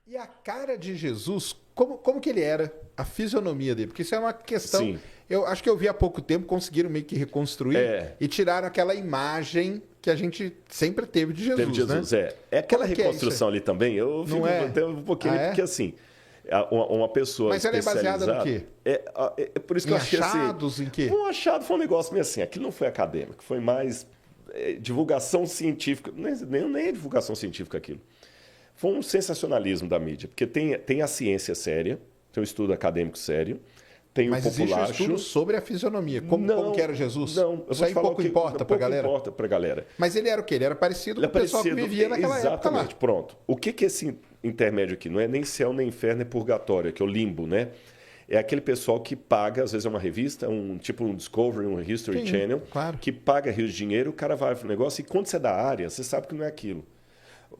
E a cara de Jesus, como que ele era? A fisionomia dele? Porque isso é uma questão... Sim. Eu acho que eu vi há pouco tempo, conseguiram meio que reconstruir e tiraram aquela imagem que a gente sempre teve de Jesus, Teve Jesus, né? É aquela Como que é reconstrução ali também, eu fico até um pouquinho, porque assim, uma pessoa Mas ela é baseada no quê? É por isso que eu acho que assim... achados, em quê? Um achado foi um negócio meio assim, aquilo não foi acadêmico, foi mais divulgação científica, nem é divulgação científica aquilo. Foi um sensacionalismo da mídia, porque tem a ciência séria, tem um estudo acadêmico sério, tem Mas o populacho. existe um estudo sobre a fisionomia, como que era Jesus? Não, isso aí pouco importa pra galera? Pouco importa pra galera. Mas ele era o quê? Ele era parecido com o pessoal que vivia naquela época lá. Exatamente, pronto. O que é esse intermédio aqui? Não é nem céu, nem inferno, nem purgatório, que é o limbo, né? É aquele pessoal que paga, às vezes é uma revista, tipo um Discovery, um History Channel, claro. que paga rios de dinheiro, o cara vai pro negócio e quando você é da área, você sabe que não é aquilo.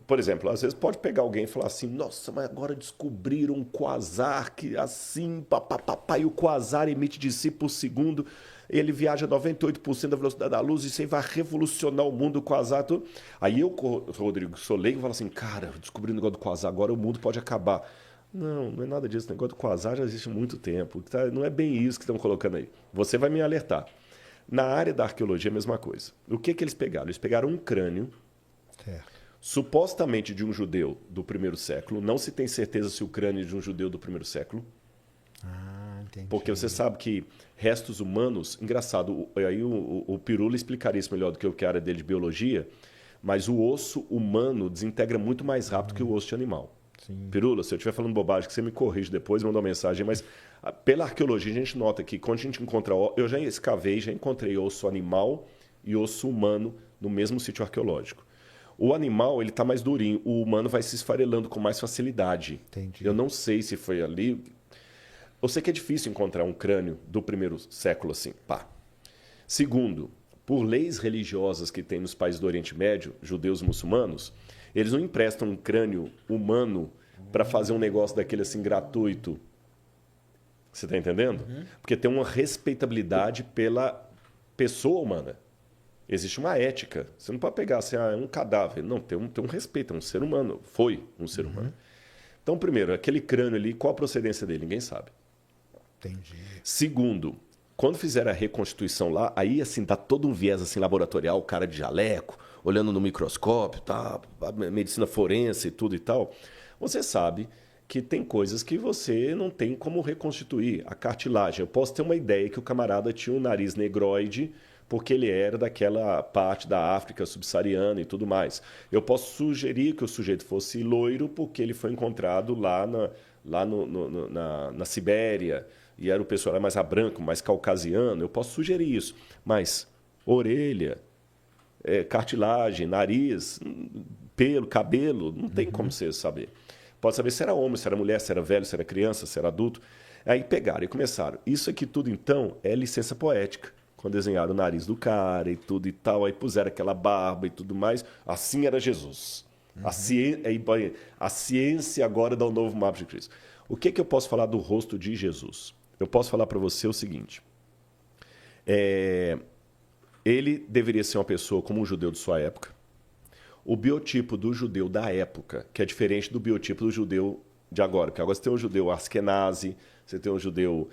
Por exemplo, às vezes pode pegar alguém e falar assim, nossa, mas agora descobriram um quasar que assim, papapá, e o quasar emite de si por segundo, ele viaja 98% da velocidade da luz e isso aí vai revolucionar o mundo, o quasar. Tudo. Aí eu, Rodrigo, sou leigo, falo assim, cara, descobri o negócio do quasar, agora o mundo pode acabar. Não é nada disso, o negócio do quasar já existe há muito tempo, não é bem isso que estão colocando aí. Você vai me alertar. Na área da arqueologia, a mesma coisa. O que eles pegaram? Eles pegaram um crânio, supostamente de um judeu do primeiro século. Não se tem certeza se o crânio é de um judeu do primeiro século. Entendi. Porque você sabe que restos humanos... Engraçado, aí o Pirula explicaria isso melhor do que eu, que é a área dele de biologia, mas o osso humano desintegra muito mais rápido que o osso de animal. Sim. Pirula, se eu estiver falando bobagem, que você me corrige depois, manda uma mensagem, mas pela arqueologia a gente nota que quando a gente encontra... Eu já escavei, já encontrei osso animal e osso humano no mesmo sítio arqueológico. O animal, ele está mais durinho. O humano vai se esfarelando com mais facilidade. Entendi. Eu não sei se foi ali. Eu sei que é difícil encontrar um crânio do primeiro século assim. Pá. Segundo, por leis religiosas que tem nos países do Oriente Médio, judeus e muçulmanos, eles não emprestam um crânio humano para fazer um negócio daquele assim gratuito. Você está entendendo? Porque tem uma respeitabilidade pela pessoa humana. Existe uma ética. Você não pode pegar assim, é um cadáver. Não, tem um respeito, é um ser humano. Foi um ser humano. Então, primeiro, aquele crânio ali, qual a procedência dele? Ninguém sabe. Entendi. Segundo, quando fizeram a reconstituição lá, aí assim, dá todo um viés assim, laboratorial, o cara de jaleco, olhando no microscópio, tá, a medicina forense e tudo e tal. Você sabe que tem coisas que você não tem como reconstituir. A cartilagem. Eu posso ter uma ideia que o camarada tinha um nariz negroide, porque ele era daquela parte da África subsaariana e tudo mais. Eu posso sugerir que o sujeito fosse loiro porque ele foi encontrado lá na Sibéria e era o pessoal mais branco, mais caucasiano. Eu posso sugerir isso. Mas orelha, cartilagem, nariz, pelo, cabelo, não tem como você saber. Pode saber se era homem, se era mulher, se era velho, se era criança, se era adulto. Aí pegaram e começaram. Isso aqui tudo, então, é licença poética. Quando desenharam o nariz do cara e tudo e tal, aí puseram aquela barba e tudo mais. Assim era Jesus. A ciência agora dá um novo mapa de Cristo. O que eu posso falar do rosto de Jesus? Eu posso falar para você o seguinte. Ele deveria ser uma pessoa como um judeu de sua época. O biotipo do judeu da época, que é diferente do biotipo do judeu de agora. Porque agora você tem um judeu askenazi, você tem um judeu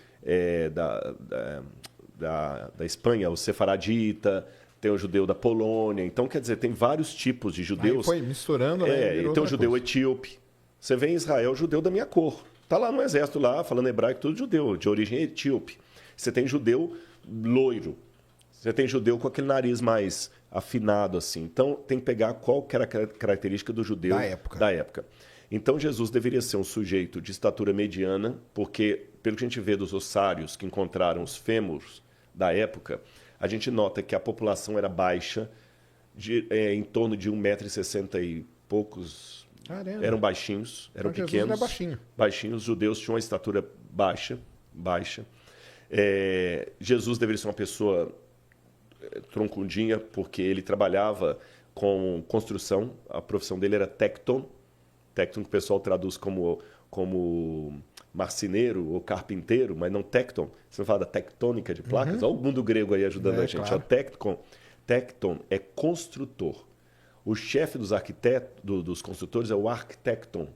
da Espanha, o sefaradita, tem o judeu da Polônia. Então, quer dizer, tem vários tipos de judeus. Aí foi misturando, né? Tem o judeu etíope. Você vê em Israel, judeu da minha cor. Está lá no exército, lá, falando hebraico, tudo judeu, de origem etíope. Você tem judeu loiro. Você tem judeu com aquele nariz mais afinado, assim. Então, tem que pegar qual que era a característica do judeu da época. Então, Jesus deveria ser um sujeito de estatura mediana, porque, pelo que a gente vê dos ossários que encontraram os fêmurs da época, a gente nota que a população era baixa, em torno de 1,60 m e poucos. Caramba. Eram baixinhos, eram então, pequenos. Jesus era baixinho. Baixinhos. Os judeus tinham uma estatura baixa. Jesus deveria ser uma pessoa troncudinha, porque ele trabalhava com construção. A profissão dele era tecton. Tecton que o pessoal traduz como marceneiro ou carpinteiro, mas não tecton. Você não fala da tectônica de placas? Olha o mundo grego aí ajudando a gente. Claro. Tecton é construtor. O chefe dos arquitetos, dos construtores é o arquitecton.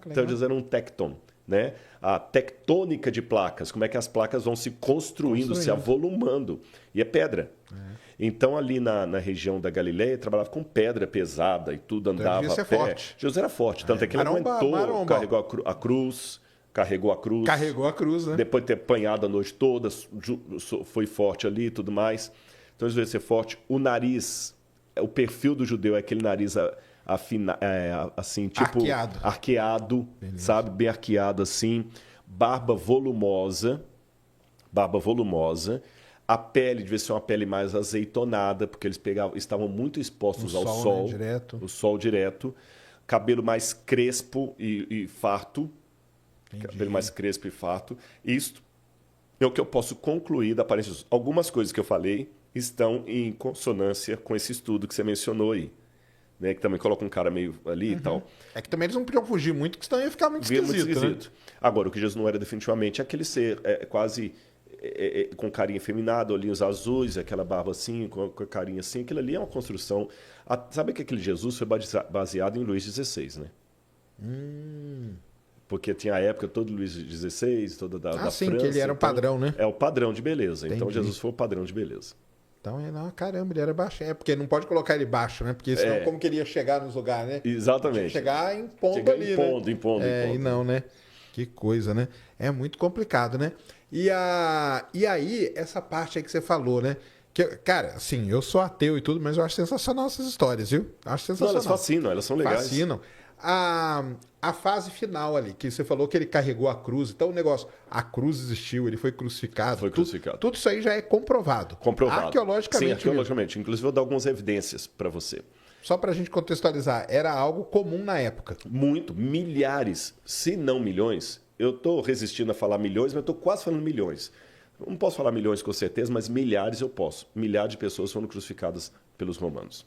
Então eles eram um tecton, né? A tectônica de placas, como é que as placas vão se construindo, se avolumando. E é pedra. Então ali na região da Galileia, trabalhava com pedra pesada e tudo andava Jesus a pé. Forte. Jesus era forte, tanto é que ele aguentou, carregou a cruz. Carregou a cruz, né? Depois de ter apanhado a noite toda, foi forte ali e tudo mais. Então, ele veio ser forte. O nariz, o perfil do judeu é aquele nariz assim, tipo... Arqueado, sabe? Bem arqueado, assim. Barba volumosa. A pele devia ser uma pele mais azeitonada, porque eles estavam muito expostos ao sol. Né? O sol direto. Cabelo mais crespo e farto. Cabelo mais crespo e farto. Isto é o que eu posso concluir da aparência. Algumas coisas que eu falei estão em consonância com esse estudo que você mencionou aí. Né? Que também coloca um cara meio ali e tal. É que também eles não podiam fugir muito, que senão ia ficar muito esquisito. Né? Agora, o que Jesus não era definitivamente é aquele ser quase com carinha efeminada, olhinhos azuis, aquela barba assim, com a carinha assim. Aquilo ali é uma construção. Sabe que aquele Jesus foi baseado em Luís XVI, né? Porque tinha a época todo Luís XVI, toda da sim, França. Que ele era o padrão, né? É o padrão de beleza. Entendi. Então Jesus foi o padrão de beleza. Então, caramba, ele era baixo. Porque não pode colocar ele baixo, né? Porque senão como que ele ia chegar nos lugares, né? Exatamente. Chegar impondo ali, impondo. E não, né? Que coisa, né? É muito complicado, né? E aí, essa parte aí que você falou, né? Que, cara, assim, eu sou ateu e tudo, mas eu acho sensacional essas histórias, viu? Acho sensacional. Não, elas fascinam, elas são legais. Fascinam. A fase final ali, que você falou que ele carregou a cruz. Então, o negócio, a cruz existiu, ele foi crucificado. Tudo isso aí já é comprovado. Arqueologicamente. Sim, arqueologicamente. Inclusive, eu vou dar algumas evidências para você. Só para a gente contextualizar, era algo comum na época. Muito. Milhares, se não milhões. Eu estou resistindo a falar milhões, mas eu estou quase falando milhões. Não posso falar milhões com certeza, mas milhares eu posso. Milhares de pessoas foram crucificadas pelos romanos.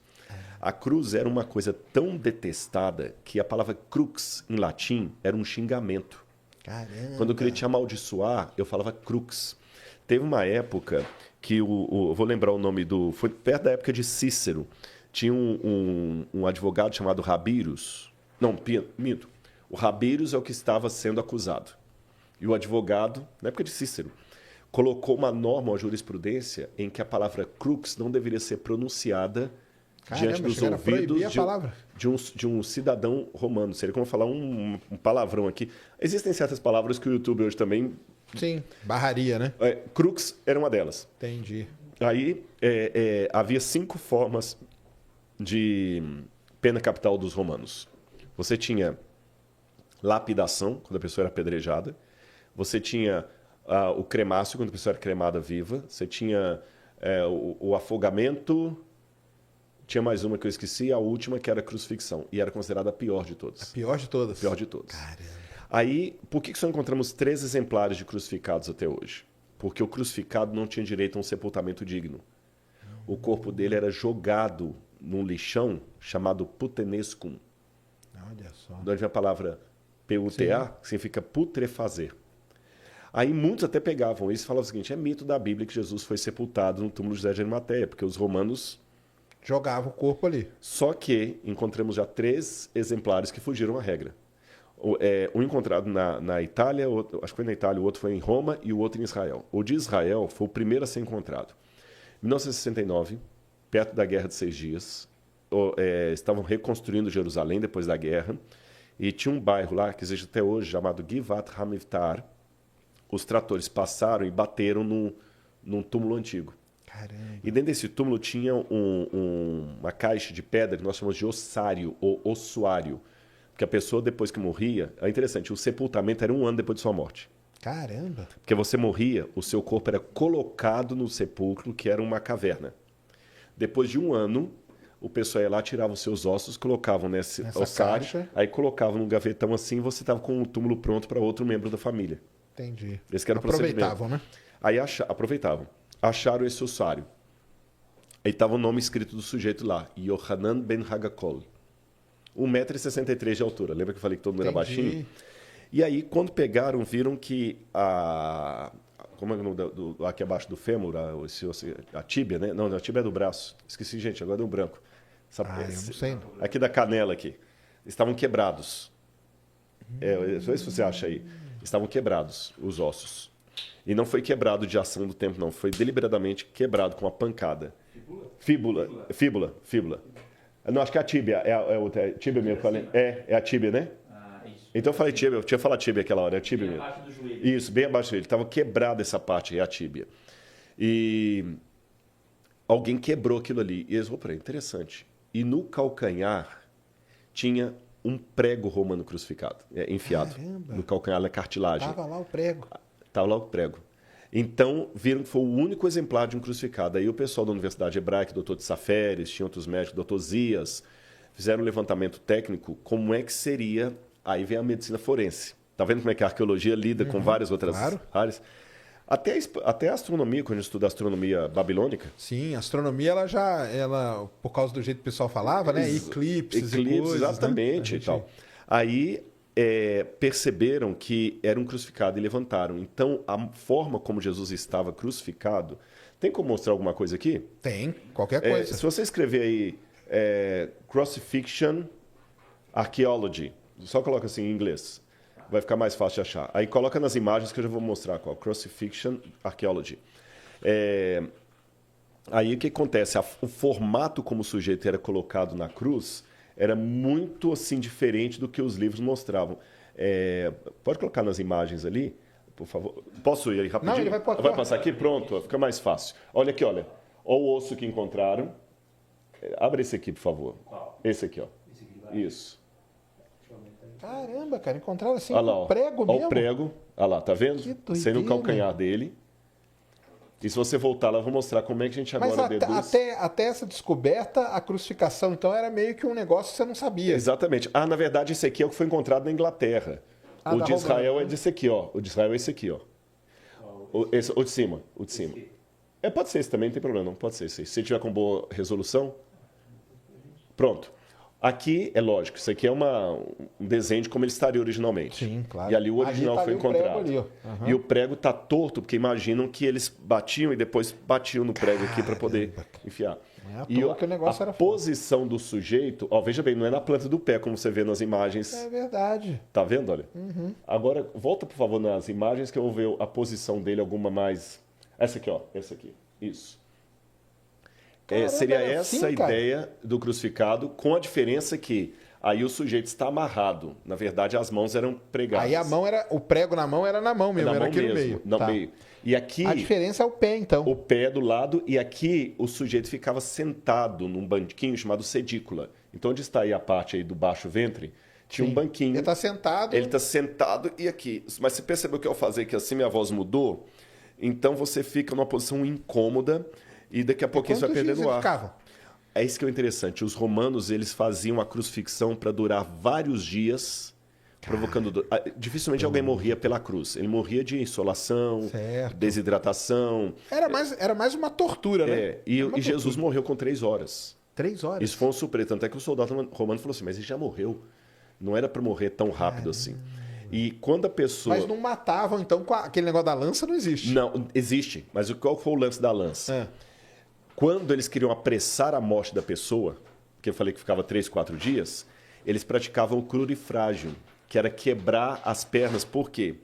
A cruz era uma coisa tão detestada que a palavra crux, em latim, era um xingamento. Caramba. Quando eu queria te amaldiçoar, eu falava crux. Teve uma época que eu vou lembrar o nome foi perto da época de Cícero. Tinha um advogado chamado Rabirus. Não, minto. O Rabirus é o que estava sendo acusado. E o advogado, na época de Cícero, colocou uma norma, uma jurisprudência, em que a palavra crux não deveria ser pronunciada diante dos ouvidos de um cidadão romano. Seria como falar um palavrão aqui. Existem certas palavras que o YouTube hoje também... Sim, barraria, né? Crux era uma delas. Entendi. Aí havia 5 formas de pena capital dos romanos. Você tinha lapidação, quando a pessoa era apedrejada. Você tinha o cremácio, quando a pessoa era cremada viva. Você tinha o afogamento... Tinha mais uma que eu esqueci, a última, que era a crucifixão. E era considerada a pior de todas. A pior de todas? A pior de todas. Caramba. Aí, por que só encontramos 3 exemplares de crucificados até hoje? Porque o crucificado não tinha direito a um sepultamento digno. O corpo dele era jogado num lixão chamado putenescum. Olha só. De onde vem a palavra PUTA, que significa putrefazer. Aí muitos até pegavam isso e falavam o seguinte, é mito da Bíblia que Jesus foi sepultado no túmulo de José de Arimateia, porque os romanos... jogava o corpo ali. Só que encontramos já 3 exemplares que fugiram à regra. Um encontrado na Itália, acho que foi na Itália, o outro foi em Roma e o outro em Israel. O de Israel foi o primeiro a ser encontrado. Em 1969, perto da Guerra de 6 Dias, estavam reconstruindo Jerusalém depois da guerra, e tinha um bairro lá, que existe até hoje, chamado Givat Hamivtar. Os tratores passaram e bateram num túmulo antigo. Caramba. E dentro desse túmulo tinha uma caixa de pedra que nós chamamos de ossário ou ossuário. Porque a pessoa, depois que morria... É interessante, o sepultamento era 1 ano depois de sua morte. Caramba! Porque você morria, o seu corpo era colocado no sepulcro, que era uma caverna. Depois de 1 ano, o pessoal ia lá, tirava os seus ossos, colocavam nessa ossário, caixa. Aí colocavam num gavetão assim e você estava com o túmulo pronto para outro membro da família. Entendi. Esse que era o aproveitavam, né? Aí aproveitavam. Acharam esse ossário. Aí estava o nome escrito do sujeito lá, Yohanan ben Hagakol. 1,63 m de altura. Lembra que eu falei que todo mundo era baixinho? E aí, quando pegaram, viram que como é o nome aqui abaixo do fêmur, a tíbia, né? Não, a tíbia é do braço. Esqueci, gente, agora deu branco. Eu não sei. Aqui da canela aqui. Estavam quebrados. Não sei se você acha aí. Estavam quebrados os ossos. E não foi quebrado de ação do tempo, não. Foi deliberadamente quebrado com uma pancada. Fíbula. Não, acho que é a tíbia. É tíbia mesmo. É a tíbia, né? Então eu falei tíbia. Eu tinha falado tíbia aquela hora. É a tíbia mesmo. Abaixo do joelho. Isso, bem abaixo do joelho. Estava quebrada essa parte, é a tíbia. E alguém quebrou aquilo ali. E eles falaram, interessante. E no calcanhar tinha um prego romano crucificado, enfiado. Caramba. No calcanhar da cartilagem. Estava lá o prego. Estava lá o prego. Então, viram que foi o único exemplar de um crucificado. Aí o pessoal da Universidade Hebraica, doutor de Saferes, tinha outros médicos, doutor Zias, fizeram um levantamento técnico, como é que seria... Aí vem a medicina forense. Tá vendo como é que a arqueologia lida com várias outras áreas? Até a astronomia, quando a gente estuda a astronomia babilônica. Sim, a astronomia, ela por causa do jeito que o pessoal falava, né? Eclipses e coisas, exatamente, né? E tal. Aí perceberam que era um crucificado e levantaram. Então, a forma como Jesus estava crucificado... Tem como mostrar alguma coisa aqui? Tem, qualquer coisa. Se você escrever aí Crucifixion Archaeology, só coloca assim em inglês, vai ficar mais fácil de achar. Aí coloca nas imagens que eu já vou mostrar qual. Crucifixion Archaeology. Aí o que acontece? O formato como o sujeito era colocado na cruz era muito assim diferente do que os livros mostravam. Pode colocar nas imagens ali, por favor. Posso ir aí rapidinho? Não, ele vai passar aqui? Pronto, fica mais fácil. Olha aqui, olha. Olha o osso que encontraram. Abre esse aqui, por favor. Esse aqui, ó. Isso. Caramba, cara, encontraram assim um prego mesmo? Olha o prego. Olha lá, tá vendo? Sendo o calcanhar dele. E se você voltar lá, eu vou mostrar como é que a gente agora deduz. Até essa descoberta, a crucificação, então, era meio que um negócio que você não sabia. Exatamente. Na verdade, esse aqui é o que foi encontrado na Inglaterra. O de Israel é desse aqui, ó. O de Israel é esse aqui, ó. O de cima. O de cima. Pode ser esse também, não tem problema, não. Pode ser esse. Se você tiver com boa resolução. Pronto. Aqui, é lógico, isso aqui é um desenho de como ele estaria originalmente. Sim, claro. E ali o original foi encontrado. Ali, e o prego está torto, porque imaginam que eles batiam e depois batiam no prego aqui para poder enfiar. Não é à toa que o negócio era posição do sujeito, veja bem, não é na planta do pé, como você vê nas imagens. É verdade. Tá vendo, olha? Agora, volta, por favor, nas imagens que eu vou ver a posição dele, alguma mais... Essa aqui, ó. Essa aqui. Isso. Caramba, seria essa a assim, ideia do crucificado, com a diferença que aí o sujeito está amarrado. Na verdade, as mãos eram pregadas. Aí o prego na mão era na mão mesmo, era aqui no meio. No meio. E aqui, a diferença é o pé, então. O pé do lado, e aqui o sujeito ficava sentado num banquinho chamado sedícula. Então, onde está aí a parte aí do baixo ventre, tinha um banquinho. Ele está sentado. Ele está sentado e aqui. Mas você percebeu que ao fazer que assim minha voz mudou? Então, você fica numa posição incômoda. E daqui a pouquinho você vai perdendo o ar. Ficavam? É isso que é interessante. Os romanos, eles faziam a crucifixão para durar vários dias, provocando dor. Dificilmente alguém morria pela cruz. Ele morria de insolação, desidratação. Era mais uma tortura, né? E Jesus morreu com 3 horas. 3 horas? Isso foi um surpresa. Tanto é que o soldado romano falou assim, mas ele já morreu. Não era para morrer tão rápido assim. E quando a pessoa... Mas não matavam, então, com aquele negócio da lança não existe. Não, existe. Mas qual foi o lance da lança? Quando eles queriam apressar a morte da pessoa, que eu falei que ficava 3, 4 dias, eles praticavam o crurifrágio, que era quebrar as pernas. Por quê?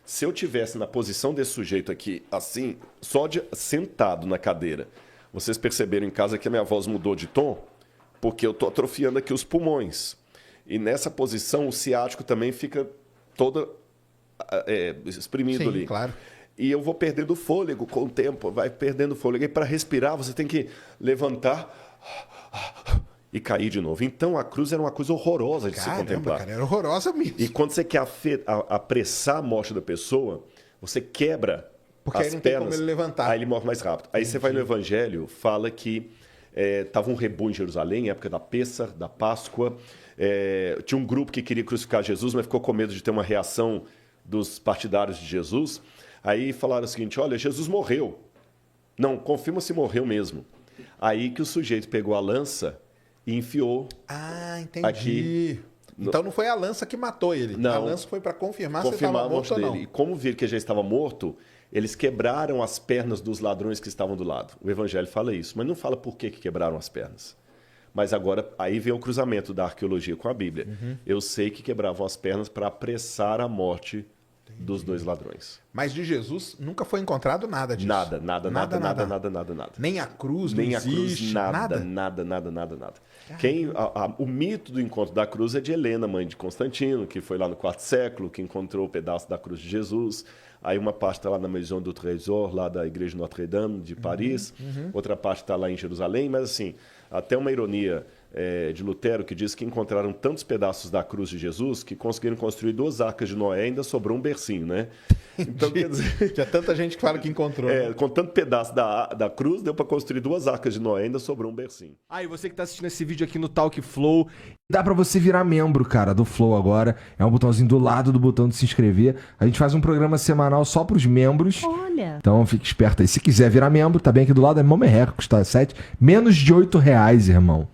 Se eu tivesse na posição desse sujeito aqui, assim, sentado na cadeira, vocês perceberam em casa que a minha voz mudou de tom? Porque eu estou atrofiando aqui os pulmões. E nessa posição, o ciático também fica todo exprimido ali. Claro. E eu vou perdendo fôlego com o tempo, vai perdendo fôlego. E para respirar, você tem que levantar e cair de novo. Então, a cruz era uma coisa horrorosa de se contemplar. Cara, era horrorosa mesmo. E quando você quer apressar a morte da pessoa, você quebra porque as aí não pernas. Tem como ele levantar. Aí ele morre mais rápido. Aí você vai no Evangelho, fala que estava um rebu em Jerusalém, época da Pêssar, da Páscoa. Tinha um grupo que queria crucificar Jesus, mas ficou com medo de ter uma reação dos partidários de Jesus. Aí falaram o seguinte, olha, Jesus morreu. Não, confirma se morreu mesmo. Aí que o sujeito pegou a lança e enfiou. Entendi. Aqui. Então não foi a lança que matou ele. Não. A lança foi para confirmar se ele estava morto ou não. E como viram que ele já estava morto, eles quebraram as pernas dos ladrões que estavam do lado. O Evangelho fala isso, mas não fala por que quebraram as pernas. Mas agora, aí vem o cruzamento da arqueologia com a Bíblia. Eu sei que quebravam as pernas para apressar a morte dos 2 ladrões. Mas de Jesus nunca foi encontrado nada disso. Nada. Nem a cruz, Nem não a cruz, existe, nada. O mito do encontro da cruz é de Helena, mãe de Constantino, que foi lá no 4º século, que encontrou o pedaço da cruz de Jesus. Aí uma parte está lá na Maison du Trésor, lá da Igreja Notre-Dame de Paris. Outra parte está lá em Jerusalém. Mas assim, até uma ironia de Lutero, que diz que encontraram tantos pedaços da cruz de Jesus que conseguiram construir 2 arcas de Noé e ainda sobrou um bercinho, né? Então, quer dizer... Tinha tanta gente que fala que encontrou. Com tanto pedaço da cruz, deu para construir 2 arcas de Noé e ainda sobrou um bercinho. E você que tá assistindo esse vídeo aqui no Talk Flow, dá pra você virar membro, cara, do Flow agora. É um botãozinho do lado do botão de se inscrever. A gente faz um programa semanal só pros membros. Olha. Então fique esperto aí. Se quiser virar membro, tá bem aqui do lado, é mó merreca, custa menos de R$8, irmão.